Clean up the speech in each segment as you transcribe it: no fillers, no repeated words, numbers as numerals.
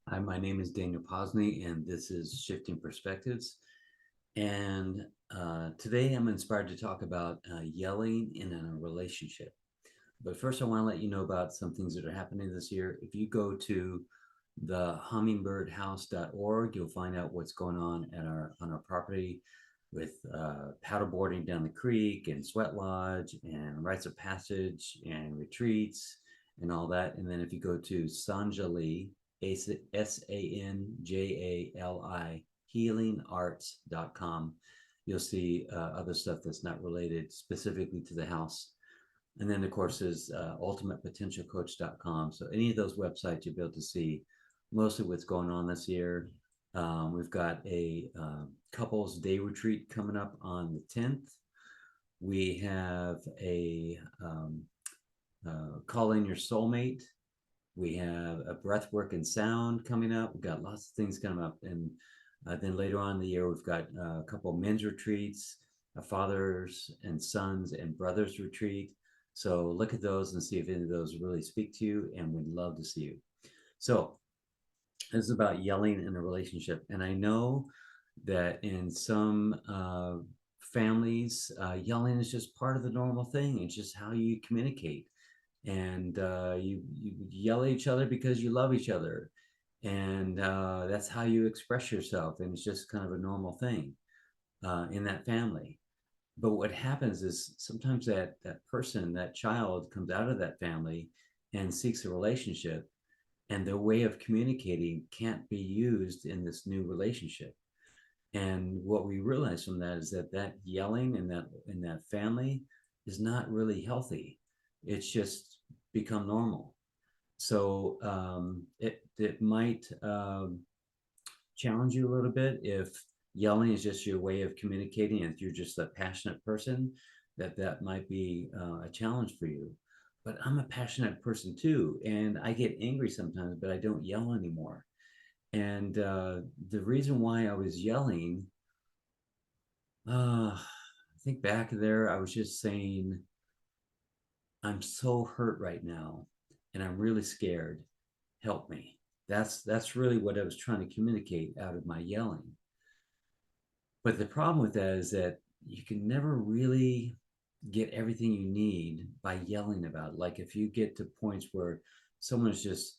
Hi, my name is Daniel Posney, and this is Shifting Perspectives. And today I'm inspired to talk about yelling in a relationship. But first, I want to let you know about some things that are happening this year. If you go to the hummingbirdhouse.org, you'll find out what's going on at our property with paddleboarding down the creek and sweat lodge and rites of passage and retreats and all that. And then if you go to Sanjali, Sanjali, healingarts.com, you'll see other stuff that's not related specifically to the house. And then, of course, is ultimatepotentialcoach.com. So any of those websites, you'll be able to see mostly what's going on this year. We've got a couples day retreat coming up on the 10th. We have a call in your soulmate. We have a breathwork and sound coming up. We've got lots of things coming up. And then later on in the year, we've got a couple of men's retreats, a fathers and sons and brothers retreat. So look at those and see if any of those really speak to you, and we'd love to see you. So this is about yelling in a relationship. And I know that in some families, yelling is just part of the normal thing. It's just how you communicate. And you yell at each other because you love each other. And that's how you express yourself. And it's just kind of a normal thing in that family. But what happens is sometimes that person, that child comes out of that family and seeks a relationship, and their way of communicating can't be used in this new relationship. And what we realize from that is that yelling in that family is not really healthy. It's just become normal. So it might challenge you a little bit if yelling is just your way of communicating, and if you're just a passionate person, that might be a challenge for you. But I'm a passionate person too, and I get angry sometimes, but I don't yell anymore. And the reason why I was yelling, I think back there, I was just saying, I'm so hurt right now, and I'm really scared. Help me. That's really what I was trying to communicate out of my yelling. But the problem with that is that you can never really get everything you need by yelling about it. Like if you get to points where someone's just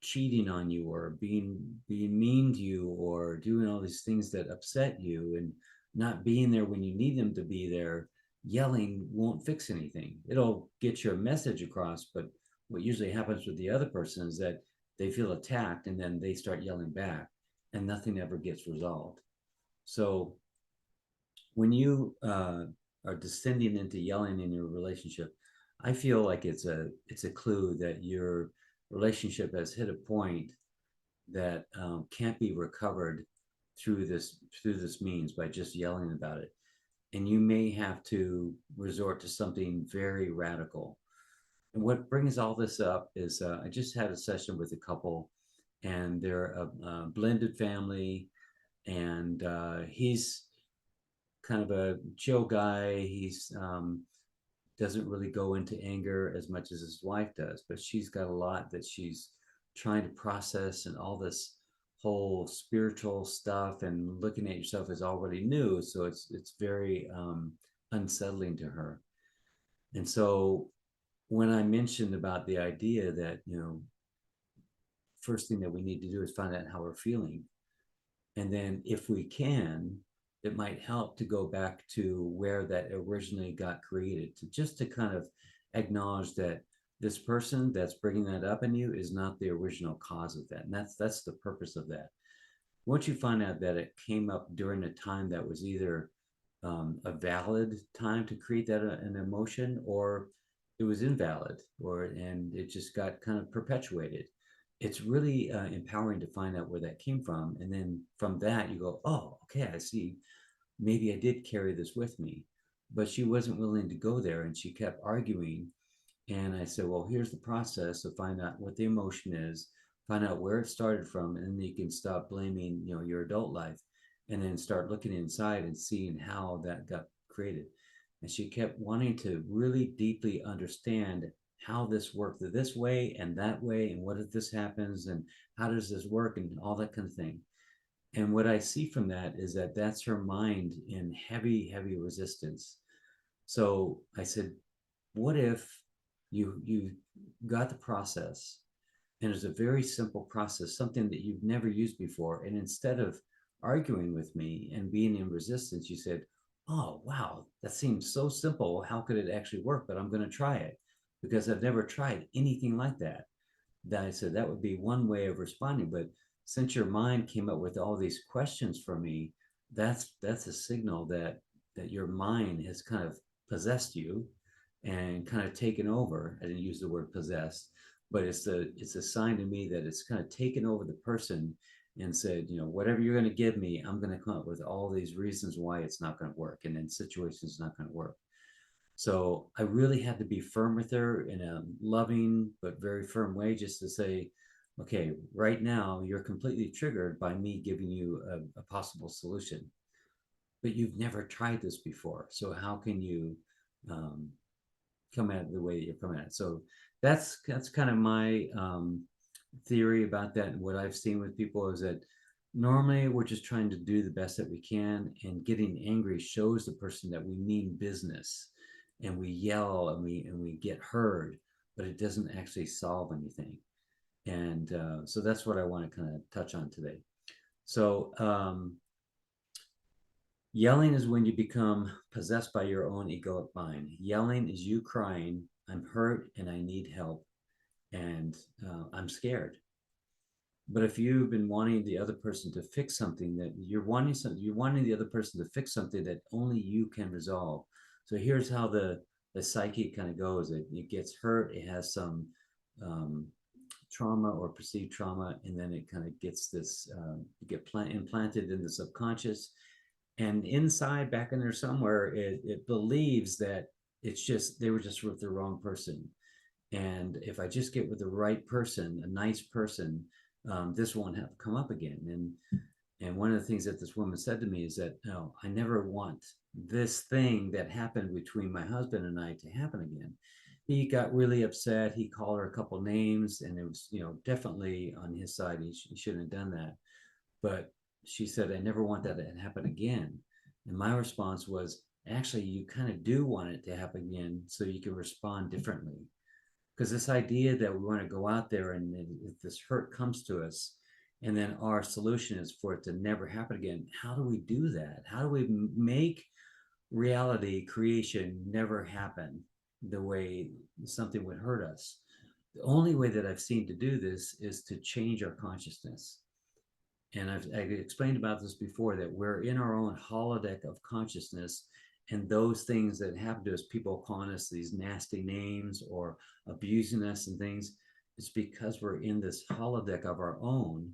cheating on you or being mean to you or doing all these things that upset you and not being there when you need them to be there, yelling won't fix anything. It'll get your message across, but what usually happens with the other person is that they feel attacked and then they start yelling back and nothing ever gets resolved. So when you are descending into yelling in your relationship, I feel like it's a clue that your relationship has hit a point that can't be recovered through this means by just yelling about it, and you may have to resort to something very radical. And what brings all this up is I just had a session with a couple, and they're a blended family, and he's kind of a chill guy. He's doesn't really go into anger as much as his wife does, but she's got a lot that she's trying to process, and all this whole spiritual stuff and looking at yourself is already new, so it's very unsettling to her. And so when I mentioned about the idea that first thing that we need to do is find out how we're feeling, and then if we can, it might help to go back to where that originally got created, to just to kind of acknowledge that this person that's bringing that up in you is not the original cause of that, and that's the purpose of that. Once you find out that it came up during a time that was either a valid time to create that an emotion, or it was invalid, or and it just got kind of perpetuated. It's really empowering to find out where that came from, and then from that you go, oh, okay, I see. Maybe I did carry this with me. But she wasn't willing to go there, and she kept arguing. And I said, well, here's the process to find out what the emotion is, find out where it started from, and then you can stop blaming, your adult life, and then start looking inside and seeing how that got created. And she kept wanting to really deeply understand how this worked this way and that way, and what if this happens, and how does this work, and all that kind of thing. And what I see from that is that that's her mind in heavy, heavy resistance. So I said, what if you got the process, and it's a very simple process, something that you've never used before, and instead of arguing with me and being in resistance, you said, oh wow, that seems so simple, how could it actually work? But I'm going to try it because I've never tried anything like that. That I said that would be one way of responding. But since your mind came up with all these questions for me, that's a signal that your mind has kind of possessed you and kind of taken over. I didn't use the word possessed, but it's a sign to me that it's kind of taken over the person and said, you know, whatever you're going to give me, I'm going to come up with all these reasons why it's not going to work, and in situations it's not going to work. So I really had to be firm with her in a loving but very firm way, just to say, okay, right now you're completely triggered by me giving you a possible solution, but you've never tried this before. So how can you um, come at it the way that you're coming at it? So that's kind of my theory about that. And what I've seen with people is that normally we're just trying to do the best that we can, and getting angry shows the person that we mean business, and we yell and we get heard, but it doesn't actually solve anything. And so that's what I want to kind of touch on today. So yelling is when you become possessed by your own egoic mind. Yelling is you crying, I'm hurt and I need help, and I'm scared. But if you've been wanting the other person to fix something, that you're wanting the other person to fix something that only you can resolve. So here's how the psyche kind of goes. It gets hurt. It has some um, trauma or perceived trauma, and then it kind of gets this implanted in the subconscious, and inside, back in there somewhere, it believes that it's just they were just with the wrong person, and if I just get with the right person, a nice person, this won't have come up again. And one of the things that this woman said to me is that, no, I never want this thing that happened between my husband and I to happen again. He got really upset. He called her a couple names, and it was, you know, definitely on his side. He shouldn't have done that. But she said, I never want that to happen again. And my response was, actually, you kind of do want it to happen again so you can respond differently. Because this idea that we want to go out there and if this hurt comes to us, and then our solution is for it to never happen again, how do we do that? How do we make reality, creation, never happen the way something would hurt us? The only way that I've seen to do this is to change our consciousness. And I've explained about this before, that we're in our own holodeck of consciousness, and those things that happen to us, people calling us these nasty names or abusing us and things, it's because we're in this holodeck of our own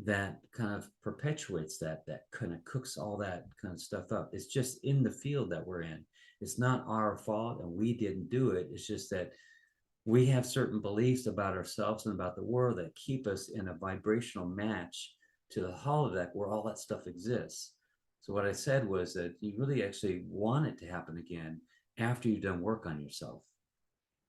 that kind of perpetuates that kind of cooks all that kind of stuff up. It's just in the field that we're in. It's not our fault and we didn't do it. It's just that we have certain beliefs about ourselves and about the world that keep us in a vibrational match to the holodeck where all that stuff exists. So what I said was that you really actually want it to happen again after you've done work on yourself.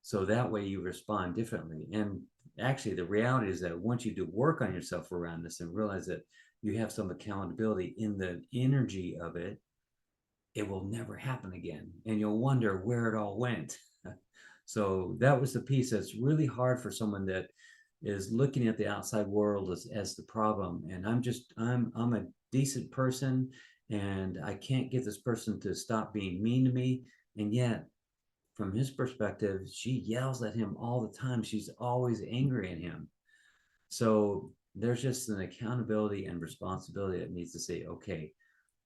So that way you respond differently. And actually the reality is that once you do work on yourself around this and realize that you have some accountability in the energy of it, it will never happen again. And you'll wonder where it all went. So that was the piece that's really hard for someone that is looking at the outside world as the problem. And I'm a decent person, and I can't get this person to stop being mean to me. And yet, from his perspective, she yells at him all the time. She's always angry at him. So there's just an accountability and responsibility that needs to say, okay,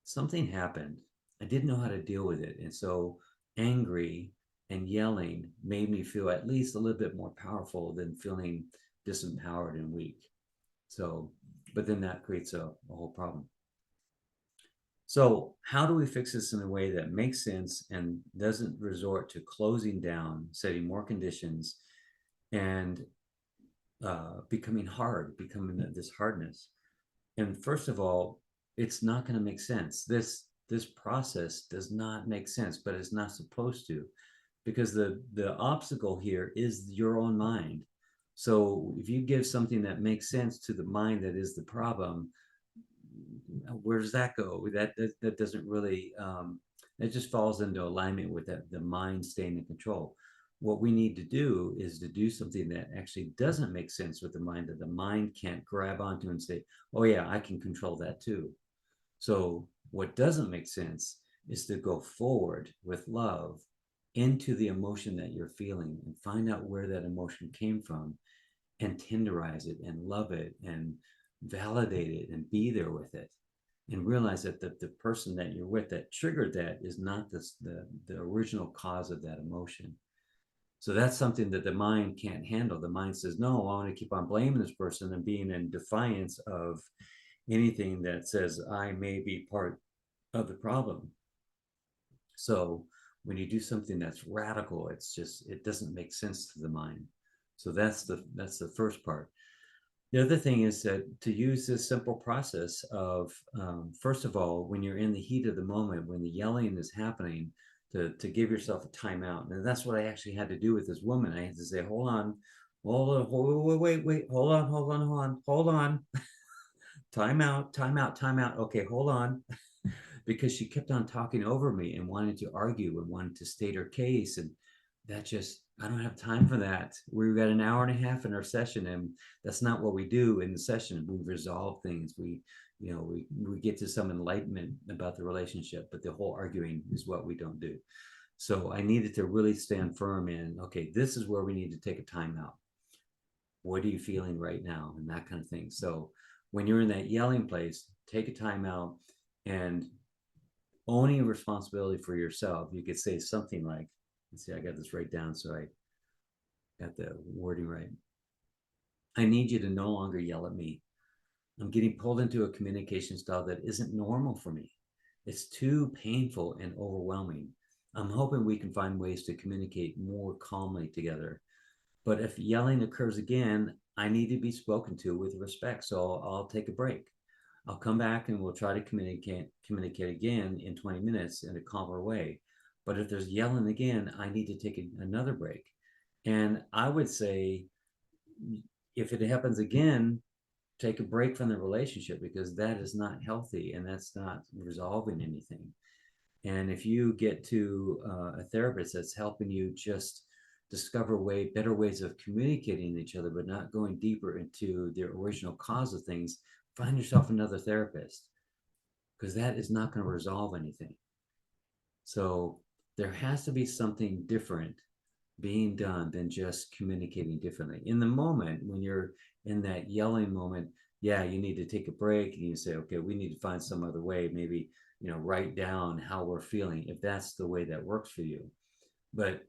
something happened. I didn't know how to deal with it. And so angry and yelling made me feel at least a little bit more powerful than feeling disempowered and weak. So, but then that creates a whole problem. So, how do we fix this in a way that makes sense and doesn't resort to closing down, setting more conditions, and becoming hard, becoming this hardness? And first of all, it's not going to make sense. This process does not make sense, but it's not supposed to, because the obstacle here is your own mind. So if you give something that makes sense to the mind that is the problem, where does that go? That doesn't really it just falls into alignment with the mind staying in control. What we need to do is to do something that actually doesn't make sense with the mind, that the mind can't grab onto and say, oh yeah, I can control that too. So what doesn't make sense is to go forward with love into the emotion that you're feeling and find out where that emotion came from and tenderize it and love it and validate it and be there with it and realize that the person that you're with that triggered that is not the original cause of that emotion. So that's something that the mind can't handle. The mind says, no, I want to keep on blaming this person and being in defiance of anything that says I may be part of the problem. So when you do something that's radical, it's just, it doesn't make sense to the mind. So that's the first part. The other thing is that to use this simple process of, first of all, when you're in the heat of the moment, when the yelling is happening, to give yourself a timeout. And that's what I actually had to do with this woman. I had to say, hold on, wait, hold on. Time out, time out, time out. Okay, hold on. Because she kept on talking over me and wanted to argue and wanted to state her case. And that just, I don't have time for that. We've got an hour and a half in our session, and that's not what we do in the session. We resolve things. We get to some enlightenment about the relationship, but the whole arguing is what we don't do. So I needed to really stand firm in, okay, this is where we need to take a timeout. What are you feeling right now? And that kind of thing. So when you're in that yelling place, take a timeout and owning responsibility for yourself. You could say something like, let's see, I got this right down so I got the wording right. I need you to no longer yell at me. I'm getting pulled into a communication style that isn't normal for me. It's too painful and overwhelming. I'm hoping we can find ways to communicate more calmly together. But if yelling occurs again, I need to be spoken to with respect. So I'll take a break. I'll come back and we'll try to communicate again in 20 minutes in a calmer way. But if there's yelling again, I need to take another break. And I would say, if it happens again, take a break from the relationship, because that is not healthy and that's not resolving anything. And if you get to a therapist that's helping you just discover better ways of communicating with each other, but not going deeper into the original cause of things, find yourself another therapist, because that is not going to resolve anything. So there has to be something different being done than just communicating differently. In the moment, when you're in that yelling moment, yeah, you need to take a break and you say, okay, we need to find some other way, maybe, write down how we're feeling, if that's the way that works for you. But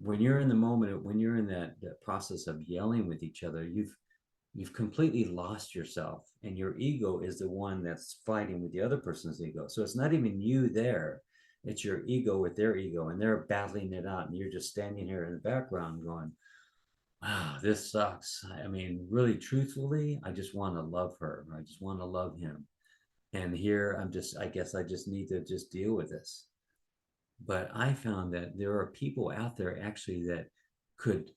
when you're in the moment, when you're in that process of yelling with each other, you've completely lost yourself, and your ego is the one that's fighting with the other person's ego. So it's not even you there, it's your ego with their ego, and they're battling it out, and you're just standing here in the background going, wow, this sucks. I mean, really truthfully, I just want to love her, I just want to love him, and here I guess I just need to just deal with this. But I found that there are people out there actually that could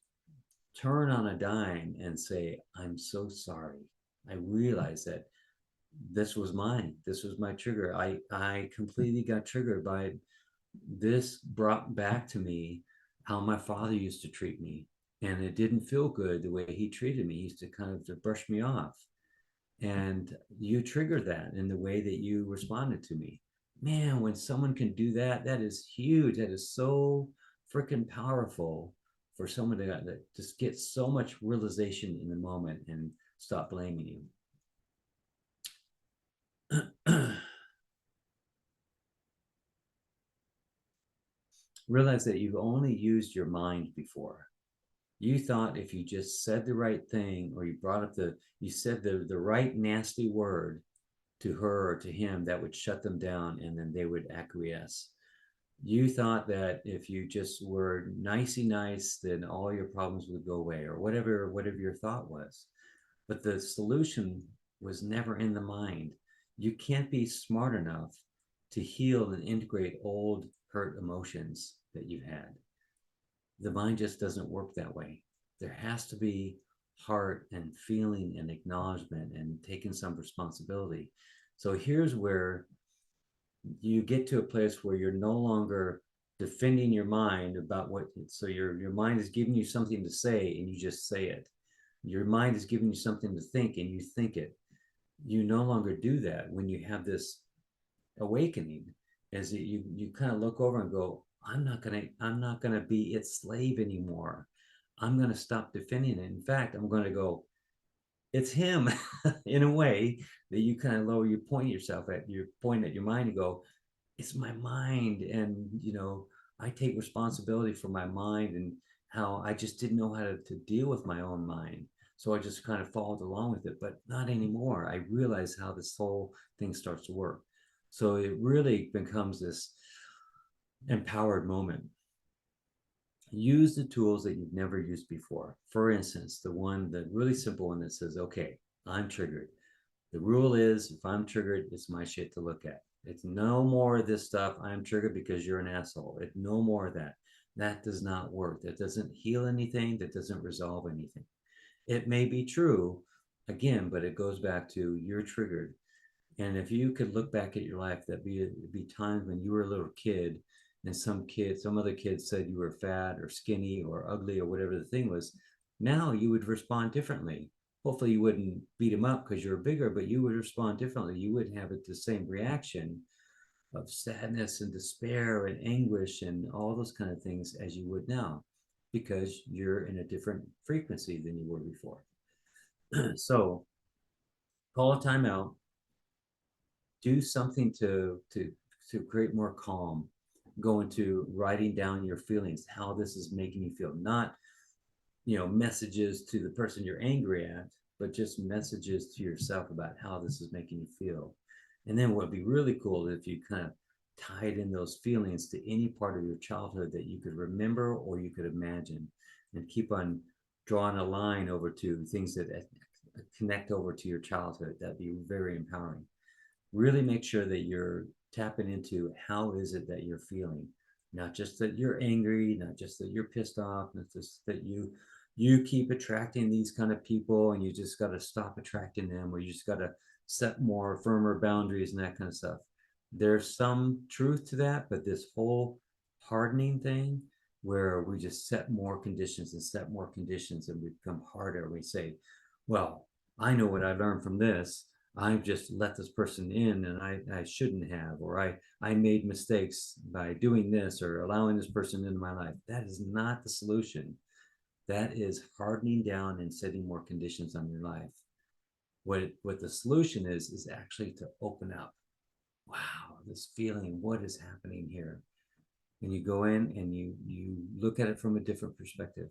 turn on a dime and say, I'm so sorry. I realized that this was mine. This was my trigger. I completely got triggered by this, brought back to me how my father used to treat me. And it didn't feel good the way he treated me. He used to kind of to brush me off. And you triggered that in the way that you responded to me. Man, when someone can do that, that is huge. That is so freaking powerful for someone to just get so much realization in the moment and stop blaming you. Realize that you've only used your mind before. You thought if you just said the right thing, or you said the right nasty word to her or to him, that would shut them down and then they would acquiesce. You thought that if you just were nicey nice, then all your problems would go away, or whatever your thought was. But the solution was never in the mind. You can't be smart enough to heal and integrate old hurt emotions that you've had. The mind just doesn't work that way. There has to be heart and feeling and acknowledgement and taking some responsibility. So here's where you get to a place where you're no longer defending your mind about what, so your mind is giving you something to say and you just say it. Your mind is giving you something to think and you think it. You no longer do that when you have this awakening, as you kind of look over and go, I'm not gonna be its slave anymore. I'm gonna stop defending it. In fact, I'm gonna go, it's him. In a way that you kind of lower, you point yourself at, you point at your mind and go, it's my mind. And I take responsibility for my mind and how I just didn't know how to deal with my own mind, so I just kind of followed along with it. But not anymore. I realize how this whole thing starts to work. So it really becomes this empowered moment. Use the tools that you've never used before. For instance, the really simple one that says, okay, I'm triggered. The rule is, if I'm triggered, it's my shit to look at. It's no more of this stuff. I'm triggered because you're an asshole. It's no more of that. That does not work. That doesn't heal anything. That doesn't resolve anything. It may be true, again, but it goes back to you're triggered. And if you could look back at your life, that'd be times when you were a little kid and some other kid said you were fat or skinny or ugly or whatever the thing was. Now you would respond differently. Hopefully you wouldn't beat him up because you're bigger, but you would respond differently. You wouldn't have the same reaction of sadness and despair and anguish and all those kind of things as you would now, because you're in a different frequency than you were before. So call a timeout, do something to create more calm. Go into writing down your feelings, how this is making you feel, not messages to the person you're angry at, but just messages to yourself about how this is making you feel. And then what would be really cool if you kind of tied in those feelings to any part of your childhood that you could remember or you could imagine, and keep on drawing a line over to things that connect over to your childhood. That'd be very empowering. Really make sure that you're tapping into how is it that you're feeling, not just that you're angry, not just that you're pissed off, not just that you keep attracting these kind of people and you just got to stop attracting them, or you just got to set more firmer boundaries and that kind of stuff. There's some truth to that, but this whole hardening thing where we just set more conditions and set more conditions and we become harder, we say, well, I know what I learned from this. I've just let this person in and I shouldn't have, or I made mistakes by doing this or allowing this person into my life. That is not the solution. That is hardening down and setting more conditions on your life. What the solution is actually to open up. Wow, this feeling, what is happening here? And you go in and you look at it from a different perspective.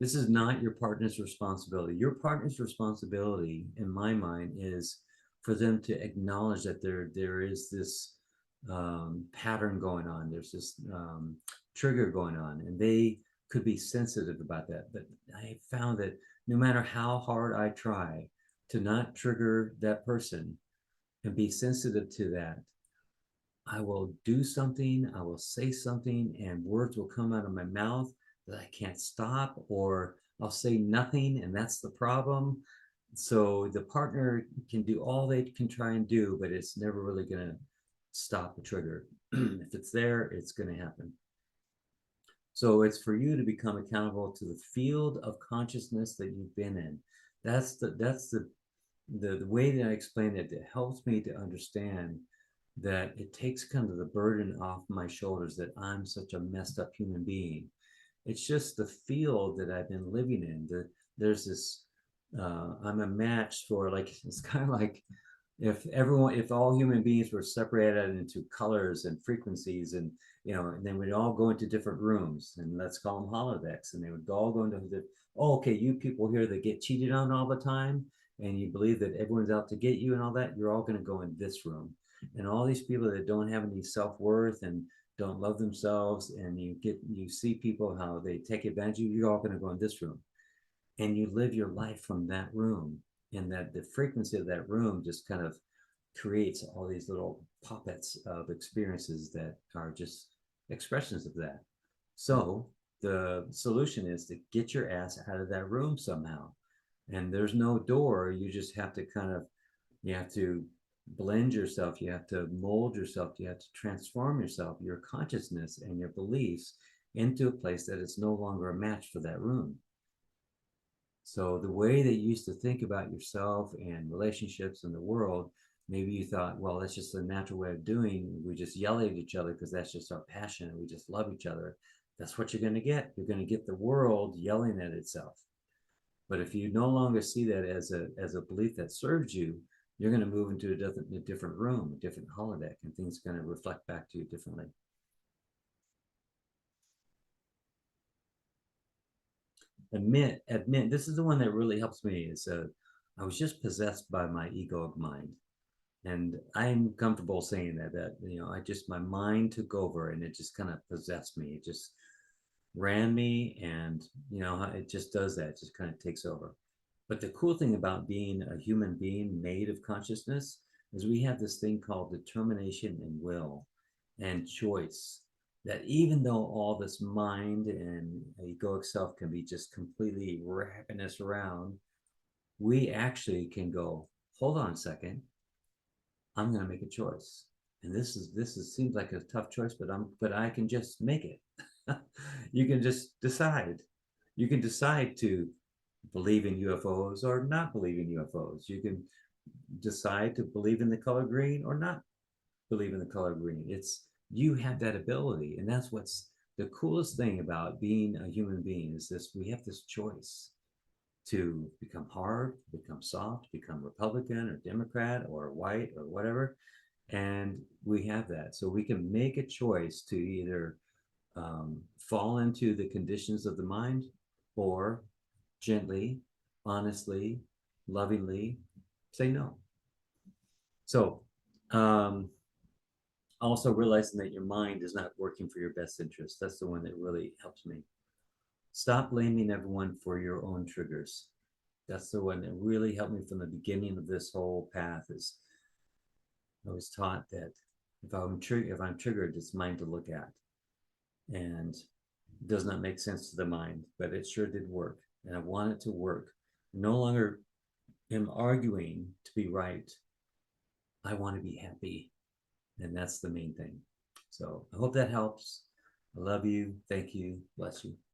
This is not your partner's responsibility. Your partner's responsibility, in my mind, is for them to acknowledge that there is this pattern going on. There's this trigger going on, and they could be sensitive about that. But I found that no matter how hard I try to not trigger that person and be sensitive to that, I will do something, I will say something, and words will come out of my mouth that I can't stop, or I'll say nothing, and that's the problem. So the partner can do all they can try and do, but it's never really going to stop the trigger. If it's there, it's going to happen. So it's for you to become accountable to the field of consciousness that you've been in. That's the way that I explain it. It helps me to understand that it takes kind of the burden off my shoulders that I'm such a messed up human being. It's just the field that I've been living in. There's this, I'm a match for, like, it's kind of like if all human beings were separated into colors and frequencies, and and then we'd all go into different rooms, and let's call them holodecks, and they would all go into okay, you people here that get cheated on all the time and you believe that everyone's out to get you and all that, you're all going to go in this room. And all these people that don't have any self-worth and don't love themselves, and you see people how they take advantage of you, you're all going to go in this room, and you live your life from that room. And that the frequency of that room just kind of creates all these little poppets of experiences that are just expressions of that. So the solution is to get your ass out of that room somehow. And there's no door. You just have to you have to blend yourself. You have to mold yourself. You have to transform yourself, your consciousness and your beliefs into a place that is no longer a match for that room. So the way that you used to think about yourself and relationships in the world, maybe you thought, well, that's just a natural way of doing. We just yell at each other because that's just our passion. We just love each other. That's what you're going to get. You're going to get the world yelling at itself. But if you no longer see that as a belief that serves you, you're going to move into a different room, a different holodeck, and things are going to reflect back to you differently. Admit. This is the one that really helps me. Is I was just possessed by my egoic mind, and I'm comfortable saying that I just my mind took over and it just kind of possessed me. It just ran me, and it just does that. It just kind of takes over. But the cool thing about being a human being made of consciousness is we have this thing called determination and will and choice. That even though all this mind and egoic self can be just completely wrapping us around, we actually can go, hold on a second, I'm going to make a choice. And this is seems like a tough choice, but I can just make it. You can just decide. You can decide to believe in UFOs or not believe in UFOs. You can decide to believe in the color green or not believe in the color green. It's you have that ability, and that's what's the coolest thing about being a human being is this: we have this choice to become hard, become soft, become Republican or Democrat or white or whatever, and we have that. So we can make a choice to either fall into the conditions of the mind or gently, honestly, lovingly say no. So, also realizing that your mind is not working for your best interest. That's the one that really helps me. Stop blaming everyone for your own triggers. That's the one that really helped me from the beginning of this whole path. Is I was taught that if I'm triggered, it's mine to look at, and it does not make sense to the mind, but it sure did work, and I want it to work. No longer am arguing to be right. I want to be happy, and that's the main thing. So I hope that helps. I love you. Thank you. Bless you.